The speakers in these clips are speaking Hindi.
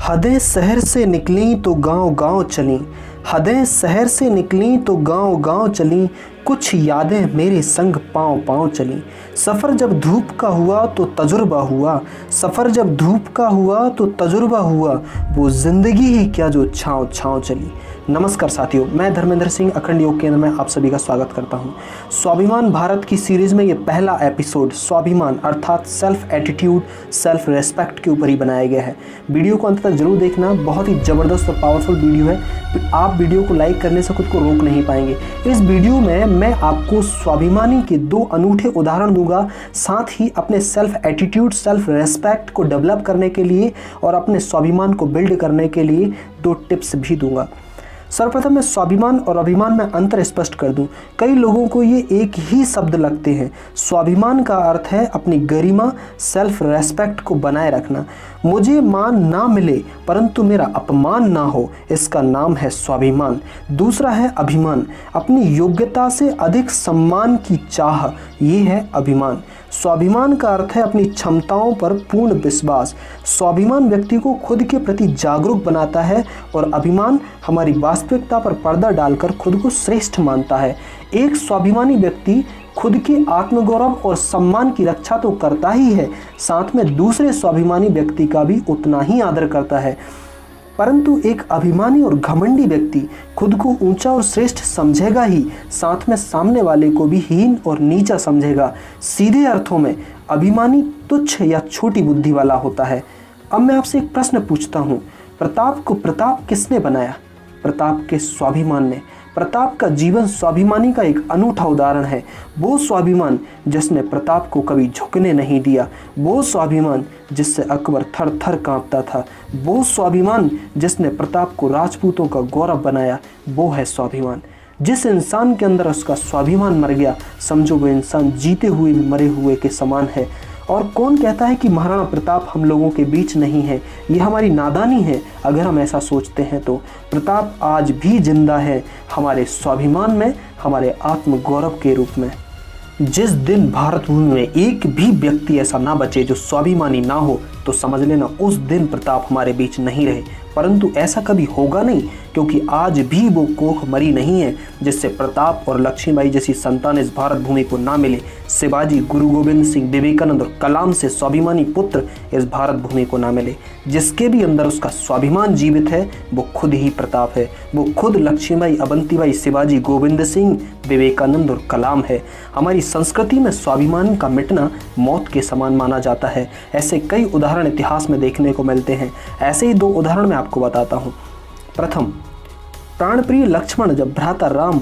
हदें शहर से निकलीं तो गांव-गांव चलीं, हदें शहर से निकलीं तो गांव-गांव चलीं, कुछ यादें मेरे संग पाँव-पाँव चलीं। सफ़र जब धूप का हुआ तो तजुर्बा हुआ, सफ़र जब धूप का हुआ तो तजुर्बा हुआ, वो ज़िंदगी ही क्या जो छाँव-छाँव चली। नमस्कार साथियों, मैं धर्मेंद्र सिंह अखंड योग केंद्र में आप सभी का स्वागत करता हूं। स्वाभिमान भारत की सीरीज़ में ये पहला एपिसोड स्वाभिमान अर्थात सेल्फ एटीट्यूड, सेल्फ रेस्पेक्ट के ऊपर ही बनाया गया है। वीडियो को अंत तक जरूर देखना, बहुत ही ज़बरदस्त और पावरफुल वीडियो है। आप वीडियो को लाइक करने से खुद को रोक नहीं पाएंगे। इस वीडियो में मैं आपको स्वाभिमानी के 2 अनूठे उदाहरण दूंगा, साथ ही अपने सेल्फ एटीट्यूड, सेल्फ रेस्पेक्ट को डेवलप करने के लिए और अपने स्वाभिमान को बिल्ड करने के लिए 2 टिप्स भी दूंगा। सर्वप्रथम मैं स्वाभिमान और अभिमान में अंतर स्पष्ट कर दूं। कई लोगों को ये एक ही शब्द लगते हैं। स्वाभिमान का अर्थ है अपनी गरिमा, सेल्फ रेस्पेक्ट को बनाए रखना। मुझे मान ना मिले परंतु मेरा अपमान ना हो, इसका नाम है स्वाभिमान। दूसरा है अभिमान, अपनी योग्यता से अधिक सम्मान की चाह, ये है अभिमान। स्वाभिमान का अर्थ है अपनी क्षमताओं पर पूर्ण विश्वास। स्वाभिमान व्यक्ति को खुद के प्रति जागरूक बनाता है और अभिमान हमारी वास्तविकता पर पर्दा डालकर खुद को श्रेष्ठ मानता है। एक स्वाभिमानी व्यक्ति खुद के आत्मगौरव और सम्मान की रक्षा तो करता ही है, साथ में दूसरे स्वाभिमानी व्यक्ति का भी उतना ही आदर करता है। परंतु एक अभिमानी और घमंडी व्यक्ति खुद को ऊंचा और श्रेष्ठ समझेगा ही, साथ में सामने वाले को भी हीन और नीचा समझेगा। सीधे अर्थों में अभिमानी तुच्छ या छोटी बुद्धि वाला होता है। अब मैं आपसे एक प्रश्न पूछता हूँ, प्रताप को प्रताप किसने बनाया? प्रताप के स्वाभिमान ने। प्रताप का जीवन स्वाभिमानी का एक अनूठा उदाहरण है। वो स्वाभिमान जिसने प्रताप को कभी झुकने नहीं दिया, वो स्वाभिमान जिससे अकबर थर थर कांपता था, वो स्वाभिमान जिसने प्रताप को राजपूतों का गौरव बनाया, वो है स्वाभिमान। जिस इंसान के अंदर उसका स्वाभिमान मर गया, समझो वो इंसान जीते हुए भी मरे हुए के समान है। और कौन कहता है कि महाराणा प्रताप हम लोगों के बीच नहीं है? ये हमारी नादानी है अगर हम ऐसा सोचते हैं तो। प्रताप आज भी जिंदा है हमारे स्वाभिमान में, हमारे आत्मगौरव के रूप में। जिस दिन भारत भूमि में एक भी व्यक्ति ऐसा ना बचे जो स्वाभिमानी ना हो, तो समझ लेना उस दिन प्रताप हमारे बीच नहीं रहे। परंतु ऐसा कभी होगा नहीं, क्योंकि आज भी वो कोख मरी नहीं है जिससे प्रताप और लक्ष्मीबाई जैसी संतान इस भारत भूमि को ना मिले। शिवाजी, गुरु गोविंद सिंह, विवेकानंद और कलाम से स्वाभिमानी पुत्र इस भारत भूमि को ना मिले। जिसके भी अंदर उसका स्वाभिमान जीवित है वो खुद ही प्रताप है, वो खुद लक्ष्मीबाई, अवंतीबाई, शिवाजी, गोविंद सिंह, विवेकानंद और कलाम है। हमारी संस्कृति में स्वाभिमान का मिटना मौत के समान माना जाता है। ऐसे कई उदाहरण इतिहास में देखने को मिलते हैं। ऐसे ही 2 उदाहरण मैं आपको बताता हूँ। प्रथम, प्राणप्रिय लक्ष्मण जब भ्राता राम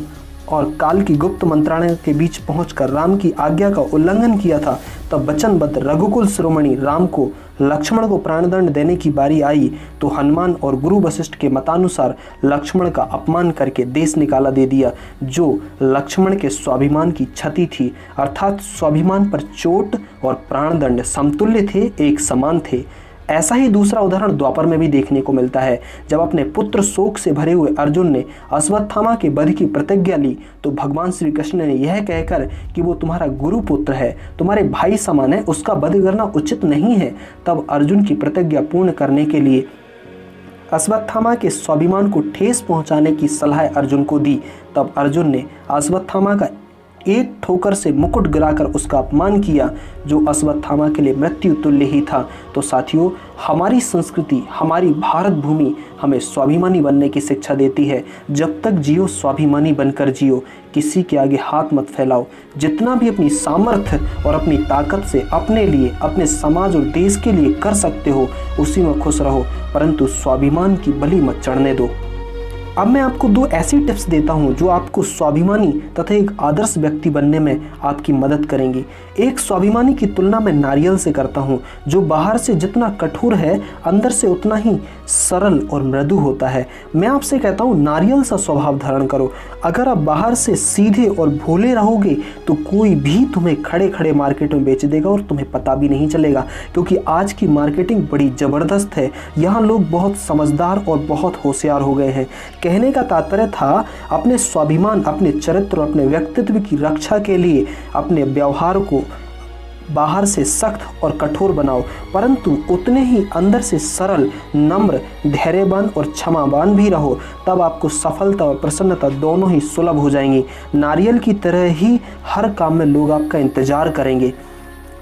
और काल की गुप्त मंत्रालय के बीच पहुंचकर राम की आज्ञा का उल्लंघन किया था, तब वचनबद्ध रघुकुल शिरोमणि राम को लक्ष्मण को प्राणदंड देने की बारी आई तो हनुमान और गुरु वशिष्ठ के मतानुसार लक्ष्मण का अपमान करके देश निकाला दे दिया, जो लक्ष्मण के स्वाभिमान की क्षति थी। अर्थात स्वाभिमान पर चोट और प्राणदंड समतुल्य थे, एक समान थे। ऐसा ही दूसरा उदाहरण द्वापर में भी देखने को मिलता है। जब अपने पुत्र शोक से भरे हुए अर्जुन ने अश्वत्थामा के वध की प्रतिज्ञा ली, तो भगवान श्री कृष्ण ने यह कहकर कि वो तुम्हारा गुरु पुत्र है, तुम्हारे भाई समान है, उसका वध करना उचित नहीं है, तब अर्जुन की प्रतिज्ञा पूर्ण करने के लिए अश्वत्थामा के स्वाभिमान को ठेस पहुंचाने की सलाह अर्जुन को दी। तब अर्जुन ने अश्वत्थामा का एक ठोकर से मुकुट गिराकर उसका अपमान किया, जो अश्वत्थामा के लिए मृत्यु तुल्य ही था। तो साथियों, हमारी संस्कृति, हमारी भारत भूमि हमें स्वाभिमानी बनने की शिक्षा देती है। जब तक जियो स्वाभिमानी बनकर जियो, किसी के आगे हाथ मत फैलाओ। जितना भी अपनी सामर्थ्य और अपनी ताकत से अपने लिए, अपने समाज और देश के लिए कर सकते हो, उसी में खुश रहो, परंतु स्वाभिमान की बलि मत चढ़ने दो। अब मैं आपको 2 ऐसी टिप्स देता हूं जो आपको स्वाभिमानी तथा एक आदर्श व्यक्ति बनने में आपकी मदद करेंगी। एक स्वाभिमानी की तुलना मैं नारियल से करता हूं, जो बाहर से जितना कठोर है, अंदर से उतना ही सरल और मृदु होता है। मैं आपसे कहता हूं, नारियल सा स्वभाव धारण करो। अगर आप बाहर से सीधे और भोले रहोगे तो कोई भी तुम्हें खड़े खड़े मार्केट में बेच देगा और तुम्हें पता भी नहीं चलेगा, क्योंकि आज की मार्केटिंग बड़ी ज़बरदस्त है। यहाँ लोग बहुत समझदार और बहुत होशियार हो गए हैं। कहने का तात्पर्य था, अपने स्वाभिमान, अपने चरित्र और अपने व्यक्तित्व की रक्षा के लिए अपने व्यवहार को बाहर से सख्त और कठोर बनाओ, परंतु उतने ही अंदर से सरल, नम्र, धैर्यवान और क्षमावान भी रहो। तब आपको सफलता और प्रसन्नता दोनों ही सुलभ हो जाएंगी। नारियल की तरह ही हर काम में लोग आपका इंतजार करेंगे।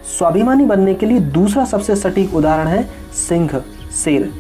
स्वाभिमानी बनने के लिए दूसरा सबसे सटीक उदाहरण है सिंह, शेर।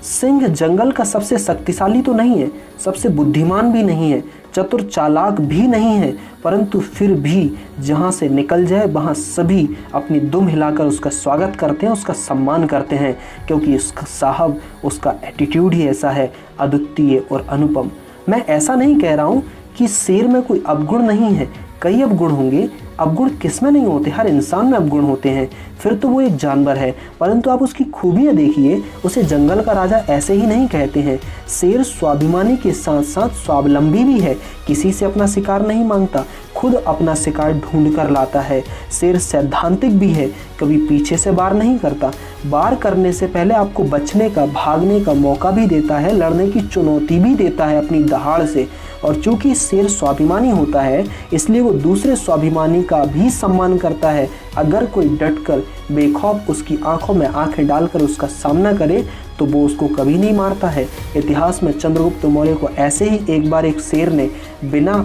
सिंह जंगल का सबसे शक्तिशाली तो नहीं है, सबसे बुद्धिमान भी नहीं है, चतुर चालाक भी नहीं है, परंतु फिर भी जहाँ से निकल जाए वहाँ सभी अपनी दुम हिलाकर उसका स्वागत करते हैं, उसका सम्मान करते हैं, क्योंकि उसका साहब, उसका एटीट्यूड ही ऐसा है, अद्वितीय और अनुपम। मैं ऐसा नहीं कह रहा हूँ कि शेर में कोई अवगुण नहीं है, कई अवगुण होंगे। अवगुण किसमें नहीं होते, हर इंसान में अवगुण होते हैं, फिर तो वो एक जानवर है। परंतु आप उसकी खूबियाँ देखिए, उसे जंगल का राजा ऐसे ही नहीं कहते हैं। शेर स्वाभिमानी के साथ साथ स्वावलंबी भी है, किसी से अपना शिकार नहीं मांगता, खुद अपना शिकार ढूंढ कर लाता है। शेर सैद्धांतिक भी है, कभी पीछे से वार नहीं करता, वार करने से पहले आपको बचने का, भागने का मौका भी देता है, लड़ने की चुनौती भी देता है अपनी दहाड़ से। और चूंकि शेर स्वाभिमानी होता है, इसलिए वो दूसरे स्वाभिमानी का भी सम्मान करता है। अगर कोई डटकर बेखौफ उसकी आंखों में आंखें डालकर उसका सामना करे तो वो उसको कभी नहीं मारता है। इतिहास में चंद्रगुप्त मौर्य को ऐसे ही एक बार एक शेर ने बिना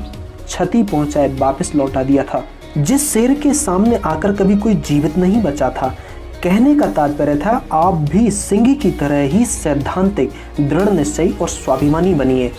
क्षति पहुंचाए वापस लौटा दिया था, जिस शेर के सामने आकर कभी कोई जीवित नहीं बचा था। कहने का तात्पर्य था, आप भी सिंह की तरह ही सैद्धांतिक, दृढ़ निश्चयी और स्वाभिमानी बनिए।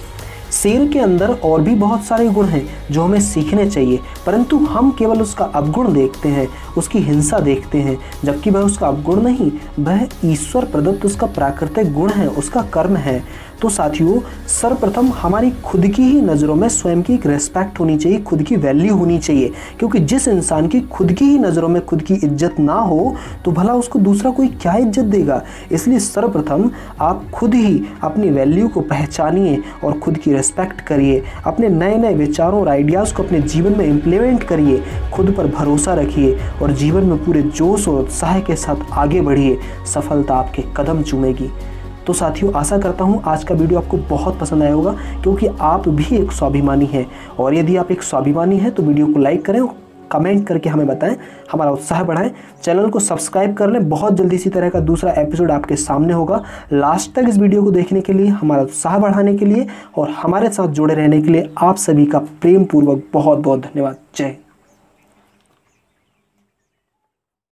शेर के अंदर और भी बहुत सारे गुण हैं जो हमें सीखने चाहिए, परंतु हम केवल उसका अवगुण देखते हैं, उसकी हिंसा देखते हैं, जबकि वह उसका अवगुण नहीं, वह ईश्वर प्रदत्त उसका प्राकृतिक गुण है, उसका कर्म है। तो साथियों, सर्वप्रथम हमारी खुद की ही नज़रों में स्वयं की एक रेस्पेक्ट होनी चाहिए, खुद की वैल्यू होनी चाहिए, क्योंकि जिस इंसान की खुद की ही नज़रों में खुद की इज्जत ना हो तो भला उसको दूसरा कोई क्या इज्जत देगा। इसलिए सर्वप्रथम आप खुद ही अपनी वैल्यू को पहचानिए और खुद की रेस्पेक्ट करिए। अपने नए नए विचारों और आइडियाज़ को अपने जीवन में इम्प्लीमेंट करिए, खुद पर भरोसा रखिए और जीवन में पूरे जोश और उत्साह के साथ आगे बढ़िए। सफलता आपके कदम चूमेगी। तो साथियों, आशा करता हूँ आज का वीडियो आपको बहुत पसंद आया होगा, क्योंकि आप भी एक स्वाभिमानी हैं। और यदि आप एक स्वाभिमानी हैं तो वीडियो को लाइक करें, कमेंट करके हमें बताएं, हमारा उत्साह बढ़ाएं। चैनल को सब्सक्राइब कर लें, बहुत जल्दी इसी तरह का दूसरा एपिसोड आपके सामने होगा। लास्ट तक इस वीडियो को देखने के लिए, हमारा उत्साह बढ़ाने के लिए और हमारे साथ जुड़े रहने के लिए आप सभी का प्रेम पूर्वक बहुत बहुत धन्यवाद। जय हिंद।